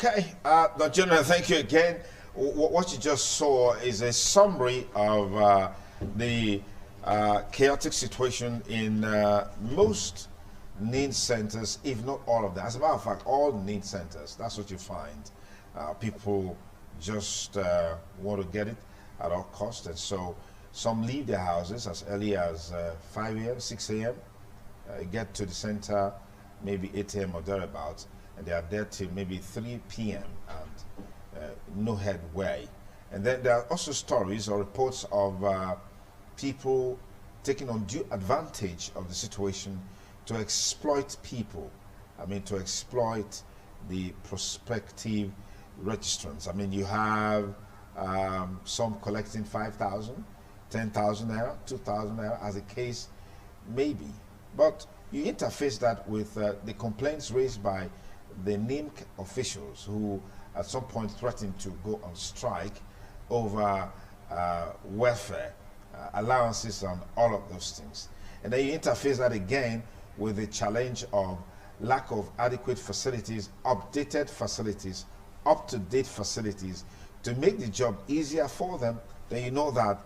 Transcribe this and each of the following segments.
Okay, Don General, thank you again. What you just saw is a summary of the chaotic situation in most need centers, if not all of them. As a matter of fact, all need centers, that's what you find. People just want to get it at all costs, and so some leave their houses as early as 5 a.m., 6 a.m., get to the center maybe 8 a.m. or thereabouts, and they are there till maybe 3 p.m. and no headway. And then there are also stories or reports of people taking undue advantage of the situation to exploit people. I mean, to exploit the prospective registrants. I mean, you have some collecting 5,000, 10,000 naira, 2,000 naira, as a case maybe. But you interface that with the complaints raised by the NIMC officials who at some point threatened to go on strike over welfare, allowances and all of those things. And then you interface that again with the challenge of lack of adequate facilities, updated facilities, up-to-date facilities to make the job easier for them. Then you know that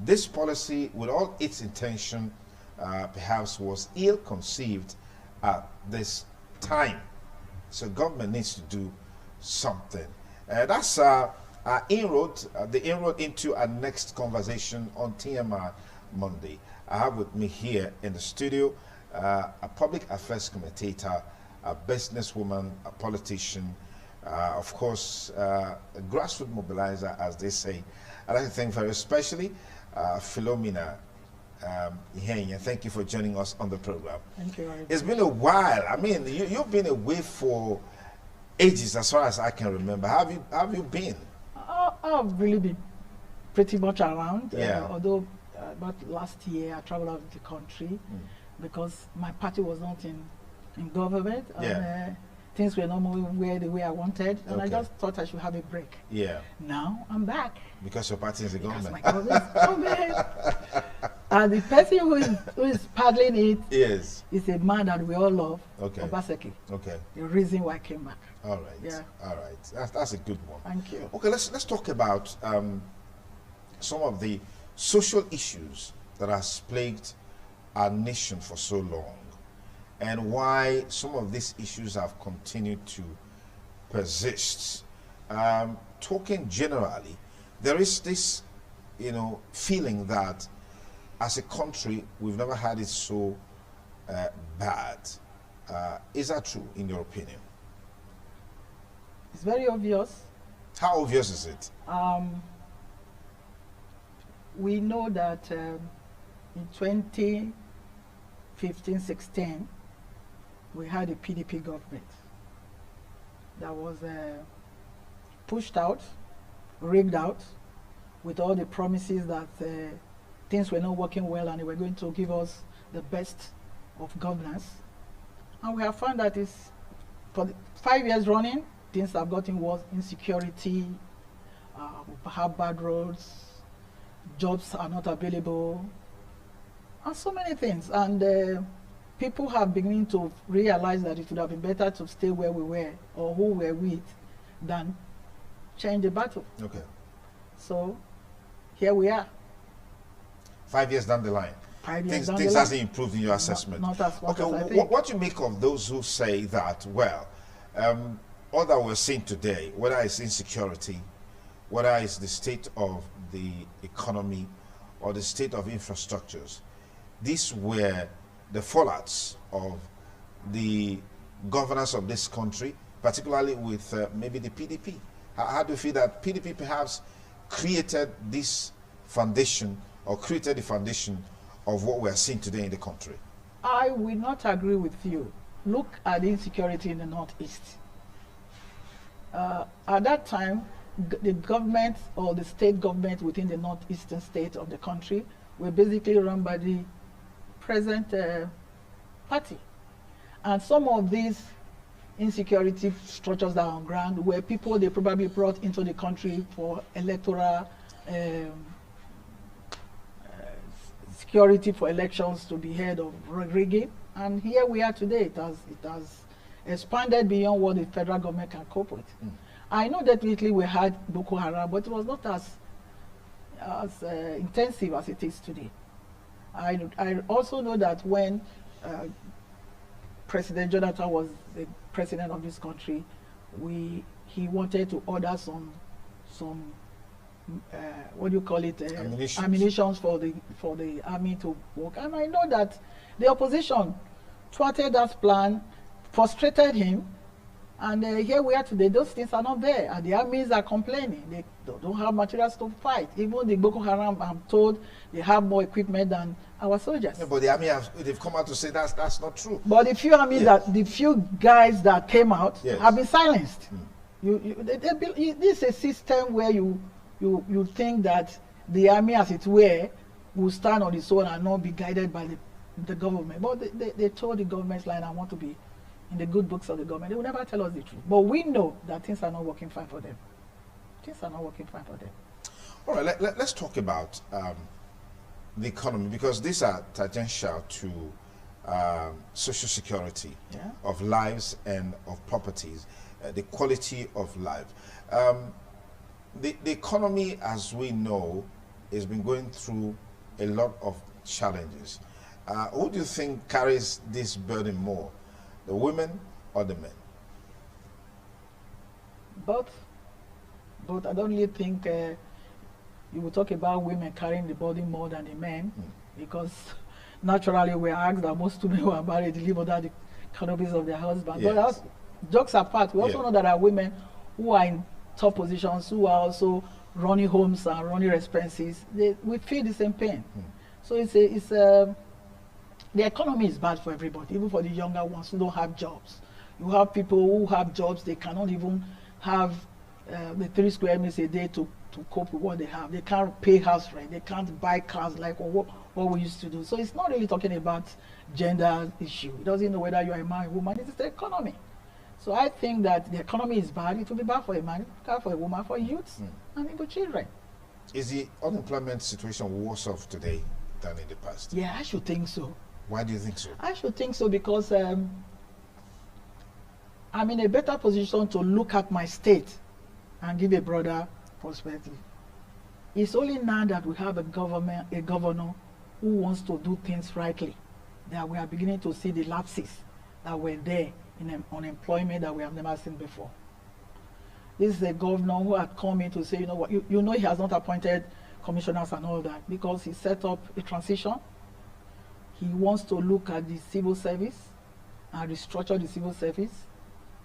this policy, with all its intention, perhaps was ill-conceived at this time. So government needs to do something. That's the inroad into our next conversation on TMI Monday. I have with me here in the studio a public affairs commentator, a businesswoman, a politician, of course, a grassroots mobilizer, as they say. I'd like to thank very especially Philomena Ihenya. Thank you for joining us on the program. Thank you. It's been a while. I mean, you've been away for ages, as far as I can remember. Have you been? I've really been pretty much around. Yeah. Although about last year I traveled out of the country because my party was not in government. Yeah. And, things were not moving the way I wanted, and I just thought I should have a break. Yeah. Now I'm back. Because your party is the government. My government is government. And the person who is paddling it is a man that we all love, Obaseki. Okay. The reason why I came back. All right. Yeah. All right. That's a good one. Thank you. Okay, let's talk about some of the social issues that has plagued our nation for so long, and why some of these issues have continued to persist. Talking generally, there is this, feeling that as a country, we've never had it so bad. Is that true, in your opinion? It's very obvious. How obvious is it? We know that in 2015-16, we had a PDP government that was pushed out, rigged out, with all the promises that things were not working well and they were going to give us the best of governance. And we have found that for the 5 years running, things have gotten worse. Insecurity, we have bad roads, jobs are not available, and so many things. And people have beginning to realize that it would have been better to stay where we were or who we were with than change the battle. Okay. So here we are. 5 years down the line. 5 years down things the line. hasn't improved in your assessment. Not as much okay, as I think. What do you make of those who say that, well, all that we're seeing today, whether it's insecurity, whether it's the state of the economy or the state of infrastructures, these were the fallouts of the governance of this country, particularly with maybe the PDP. How do you feel that PDP perhaps created this foundation or created the foundation of what we are seeing today in the country? I will not agree with you. Look at the insecurity in the Northeast. At that time, the government or the state government within the northeastern state of the country were basically run by the present party. And some of these insecurity structures that are on ground were people they probably brought into the country for electoral security for elections to be heard of rigging. And here we are today. It has expanded beyond what the federal government can cope with. I know definitely we had Boko Haram, but it was not as intensive as it is today. I also know that when President Jonathan was the president of this country, he wanted to order some what do you call it, ammunitions for the army to work. And I know that the opposition thwarted that plan, frustrated him, and here we are today. Those things are not there, and the armies are complaining. They don't have materials to fight. Even the Boko Haram, I'm told, they have more equipment than our soldiers. Yeah, but the army they've come out to say that's not true. But the few army the few guys that came out have been silenced. This is a system where you think that the army, as it were, will stand on its own and not be guided by the government. But they told the government's line, I want to be in the good books of the government. They will never tell us the truth. But we know that things are not working fine for them. Things are not working fine for them. All right, let's talk about the economy, because these are tangential to social security of lives and of properties, the quality of life. The economy, as we know, has been going through a lot of challenges. Who do you think carries this burden more, the women or the men? Both. I don't really think you will talk about women carrying the burden more than the men, because naturally we are asked that most women who are married live under the canopies of their husband. Yes. But jokes apart, we also know that there are women who are in top positions, who are also running homes and running expenses. We feel the same pain. So the economy is bad for everybody, even for the younger ones who don't have jobs. You have people who have jobs, they cannot even have the 3 square meters a day to cope with what they have. They can't pay house rent, they can't buy cars like what we used to do. So it's not really talking about gender issue. It doesn't know whether you are a man or a woman, it's the economy. So I think that the economy is bad. It will be bad for a man, bad for a woman, for youths, and even children. Is the unemployment situation worse off today than in the past? Yeah, I should think so. Why do you think so? I should think so because I'm in a better position to look at my state and give a broader perspective. It's only now that we have a governor who wants to do things rightly that we are beginning to see the lapses that were there in unemployment that we have never seen before. This is a governor who had come in to say, you know what, you know he has not appointed commissioners and all that because he set up a transition. He wants to look at the civil service and restructure the civil service.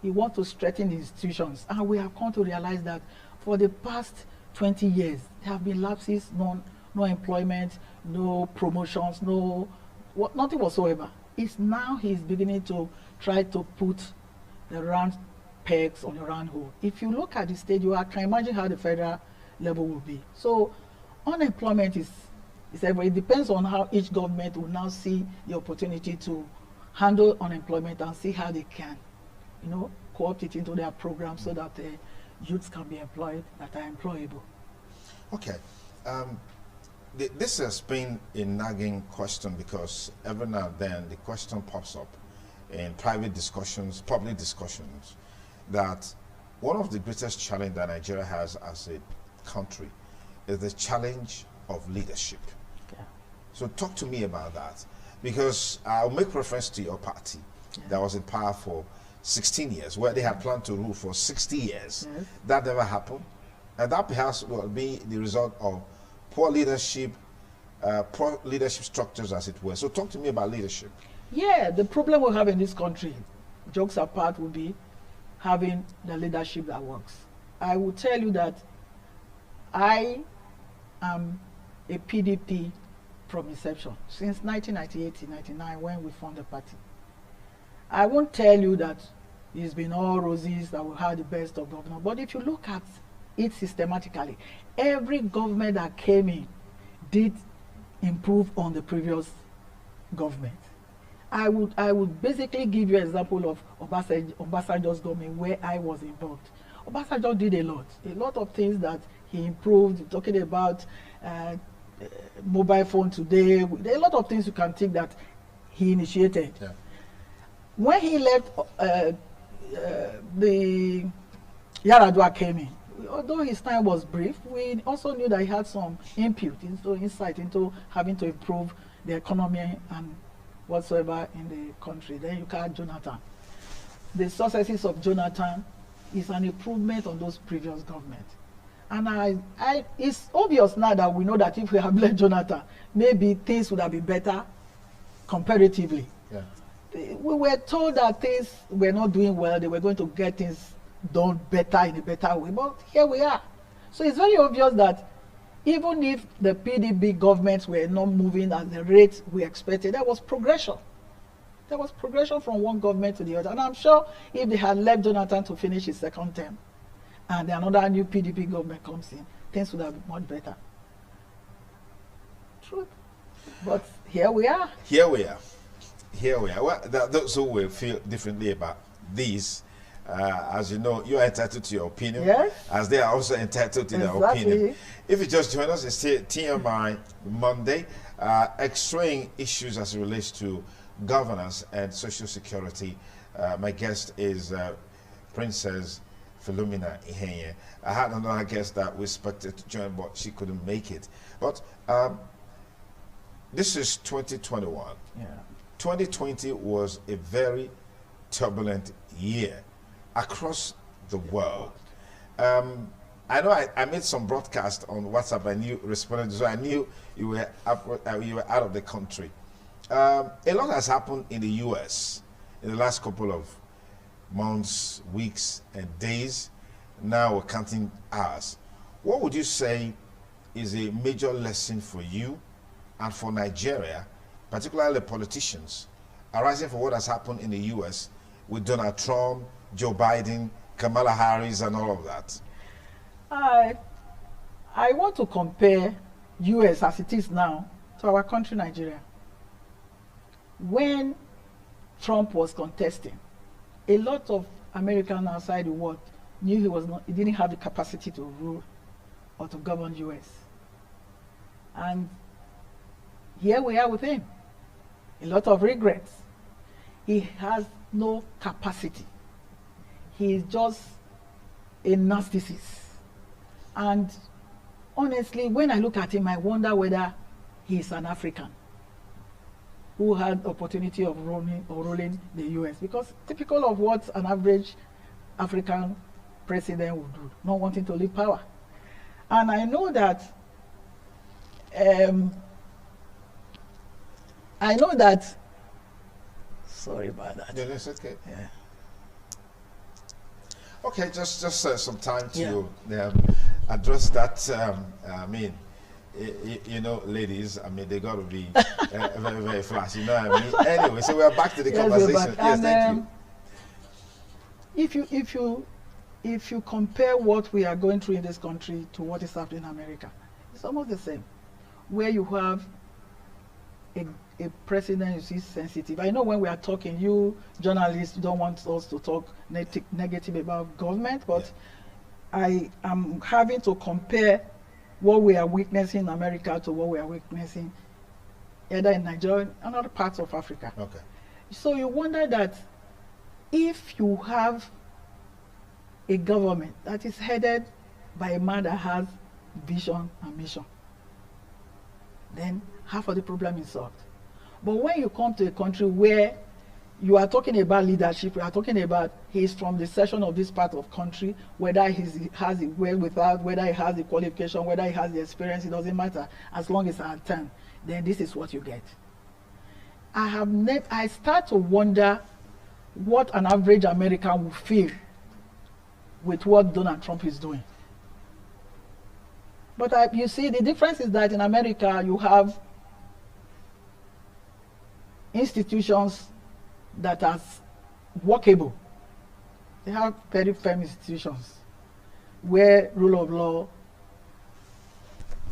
He wants to strengthen the institutions. And we have come to realize that for the past 20 years, there have been lapses, no employment, no promotions, nothing whatsoever. It's now he's beginning to try to put the round pegs on the round hole. If you look at the state, you can imagine how the federal level will be. So unemployment is everywhere. It depends on how each government will now see the opportunity to handle unemployment and see how they can, co-opt it into their program so that youths can be employed that are employable. Okay. This has been a nagging question because every now and then the question pops up in private discussions, public discussions, that one of the greatest challenges that Nigeria has as a country is the challenge of leadership. Yeah. So talk to me about that, because I'll make reference to your party that was in power for 16 years, where they had planned to rule for 60 years. Yes. That never happened. And that perhaps will be the result of poor leadership structures, as it were. So talk to me about leadership. Yeah, the problem we have in this country, jokes apart, will be having the leadership that works. I will tell you that I am a PDP from inception, since 1998-99 when we formed the party. I won't tell you that it's been all roses, that we had the best of governors, but if you look at it systematically, every government that came in did improve on the previous government. I would basically give you an example of Obasanjo's government where I was involved. Obasanjo did a lot of things that he improved. Talking about mobile phone today, there are a lot of things you can think that he initiated. Yeah. When he left the Yaradua came in, although his time was brief, we also knew that he had some insight into having to improve the economy and whatsoever in the country. Then you got Jonathan. The successes of Jonathan is an improvement on those previous governments. And it's obvious now that we know that if we have left Jonathan, maybe things would have been better comparatively. Yeah. We were told that things were not doing well, they were going to get things done better in a better way, but here we are. So it's very obvious that even if the PDP governments were not moving at the rate we expected, there was progression. There was progression from one government to the other. And I'm sure if they had left Jonathan to finish his second term and another new PDP government comes in, things would have been much better. True. But here we are. Here we are. Here we are. Well, those who will feel differently about these, as you know, you are entitled to your opinion, yes, as they are also entitled to their opinion. If you just join us, it's TMI Monday, x-raying issues as it relates to governance and social security. My guest is Princess Philomena Ihenye. I had another guest that we expected to join, but she couldn't make it. But this is 2021. Yeah. 2020 was a very turbulent year across the world. I know I made some broadcast on WhatsApp and you responded, so I knew you were out of the country. A lot has happened in the US in the last couple of months, weeks, and days. Now we're counting hours. What would you say is a major lesson for you and for Nigeria, particularly politicians, arising from what has happened in the US with Donald Trump, Joe Biden, Kamala Harris, and all of that? I want to compare US as it is now to our country, Nigeria. When Trump was contesting, a lot of Americans outside the world knew he didn't have the capacity to rule or to govern US. And here we are with him. A lot of regrets. He has no capacity. He is just a narcissist. And honestly, when I look at him, I wonder whether he is an African who had opportunity of ruling the US, because typical of what an average African president would do, not wanting to leave power. And I know that sorry about that. Yeah, that's okay. Yeah. Okay, just some time to address that. I mean, you know, ladies, I mean, they got to be very, very flashy. You know what I mean? Anyway, so we're back to the conversation. Yes, thank you. If you compare what we are going through in this country to what is happening in America, it's almost the same. Where you have a president who is sensitive. I know when we are talking, you journalists don't want us to talk negative about government, but I am having to compare what we are witnessing in America to what we are witnessing either in Nigeria and other parts of Africa. Okay. So you wonder that if you have a government that is headed by a man that has vision and mission, then half of the problem is solved. But when you come to a country where you are talking about leadership, you are talking about he's from the section of this part of country, whether he has it well without, whether he has the qualification, whether he has the experience, it doesn't matter. As long as I turn, then this is what you get. I start to wonder what an average American would feel with what Donald Trump is doing. But you see, the difference is that in America, you have institutions that are workable. They have very firm institutions where rule of law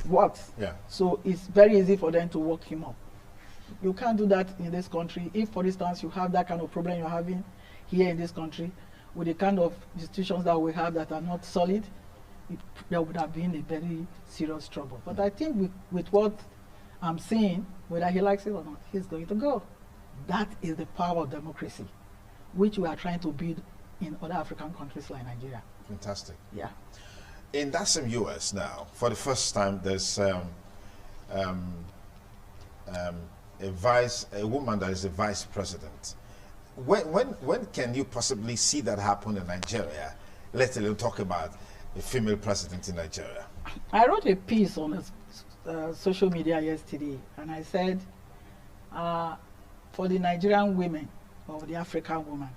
works. Yeah. So it's very easy for them to work him up. You can't do that in this country. If, for instance, you have that kind of problem you're having here in this country, with the kind of institutions that we have that are not solid, there would have been a very serious trouble. But I think with what I'm seeing, whether he likes it or not, he's going to go. That is the power of democracy, which we are trying to build in other African countries like Nigeria. Fantastic. Yeah. In that same US now, for the first time, there's a woman that is a vice president. When can you possibly see that happen in Nigeria? Let alone talk about a female president in Nigeria. I wrote a piece on social media yesterday, and I said, for the Nigerian women or the African woman,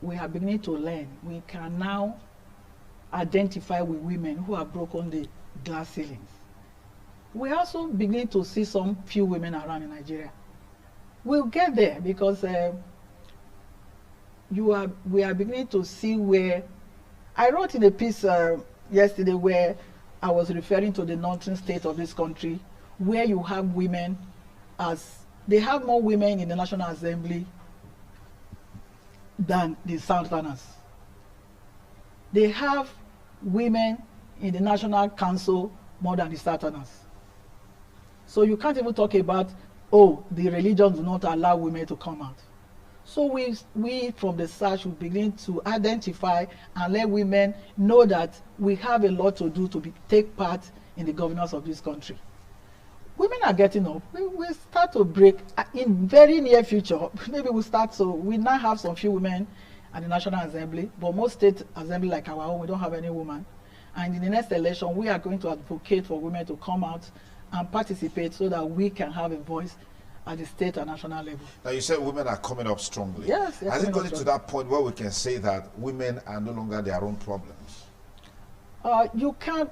we are beginning to learn. We can now identify with women who have broken the glass ceilings. We also begin to see some few women around in Nigeria. We'll get there because we are beginning to see where I wrote in a piece yesterday where I was referring to the northern state of this country, where you have women they have more women in the National Assembly than the Southerners. They have women in the National Council more than the Southerners. So you can't even talk about, oh, the religions do not allow women to come out. So we from the search will begin to identify and let women know that we have a lot to do to take part in the governance of this country. Women are getting up. We start to break in very near future. Maybe we'll start. So we now have some few women at the National Assembly, but most state assembly like our own, we don't have any woman. And in the next election, we are going to advocate for women to come out and participate so that we can have a voice at the state and national level. Now you said women are coming up strongly. Yes. Has it gotten to that point where we can say that women are no longer their own problems? You can't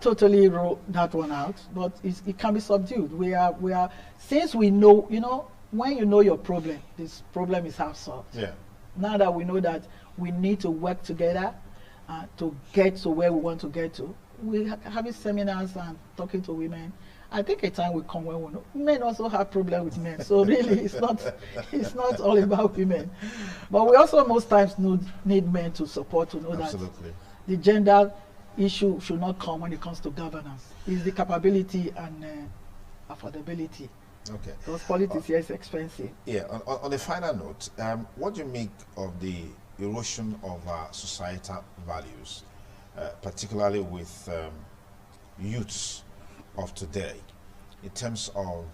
totally rule that one out, but it can be subdued. We are since we know, when you know your problem, this problem is half solved. Yeah. Now that we know that we need to work together to get to where we want to get to, we having seminars and talking to women. I think a time will come when we know men also have problems with men. So really, it's not all about women, but we also most times need men to support to know Absolutely. that the gender issue should not come when it comes to governance. It's the capability and affordability. Okay. Because politics here is expensive. Yeah. On a final note, what do you make of the erosion of our societal values, particularly with youths of today, in terms of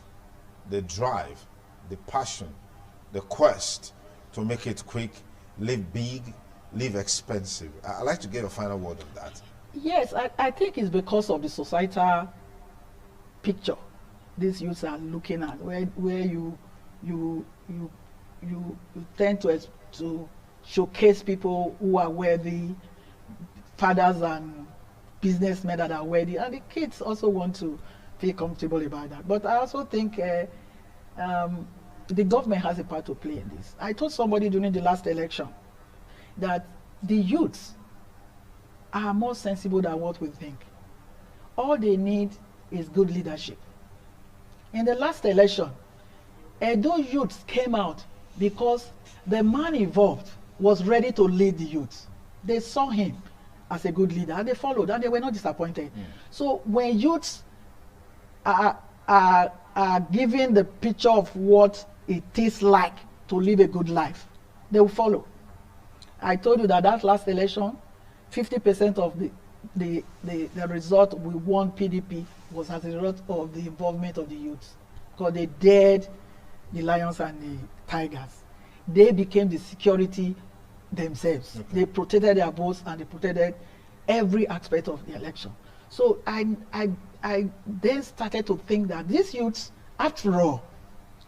the drive, the passion, the quest to make it quick, live big, live expensive? I'd like to get a final word on that. Yes, I think it's because of the societal picture these youths are looking at, where you tend to showcase people who are worthy, fathers and businessmen that are worthy, and the kids also want to feel comfortable about that. But I also think the government has a part to play in this. I told somebody during the last election that the youths are more sensible than what we think. All they need is good leadership. In the last election, Edo youths came out because the man involved was ready to lead the youths. They saw him as a good leader and they followed and they were not disappointed. So when youths are given the picture of what it is like to live a good life, they will follow. I told you that last election, 50% of the result we won PDP was as a result of the involvement of the youths, because they dared the lions and the tigers. They became the security themselves. Okay. They protected their votes and they protected every aspect of the election. So I then started to think that these youths, after all,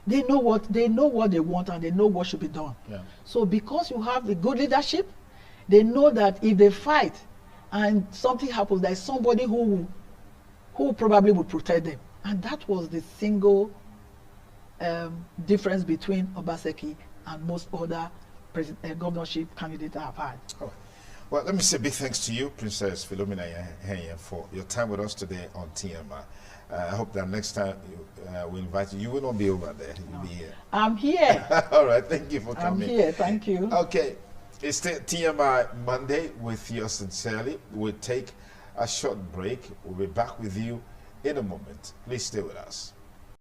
they know what they want and they know what should be done. Yeah. So because you have the good leadership, they know that if they fight and something happens, there's somebody who probably would protect them. And that was the single difference between Obaseki and most other governorship candidates I've had. Oh. Well, let me say big thanks to you, Princess Philomena Henye, for your time with us today on TMI. I hope that next time we invite you, you will not be over there. You'll be here. I'm here. All right. Thank you for coming. I'm here. Thank you. Okay. It's TMI Monday with yours sincerely. We'll take a short break. We'll be back with you in a moment. Please stay with us.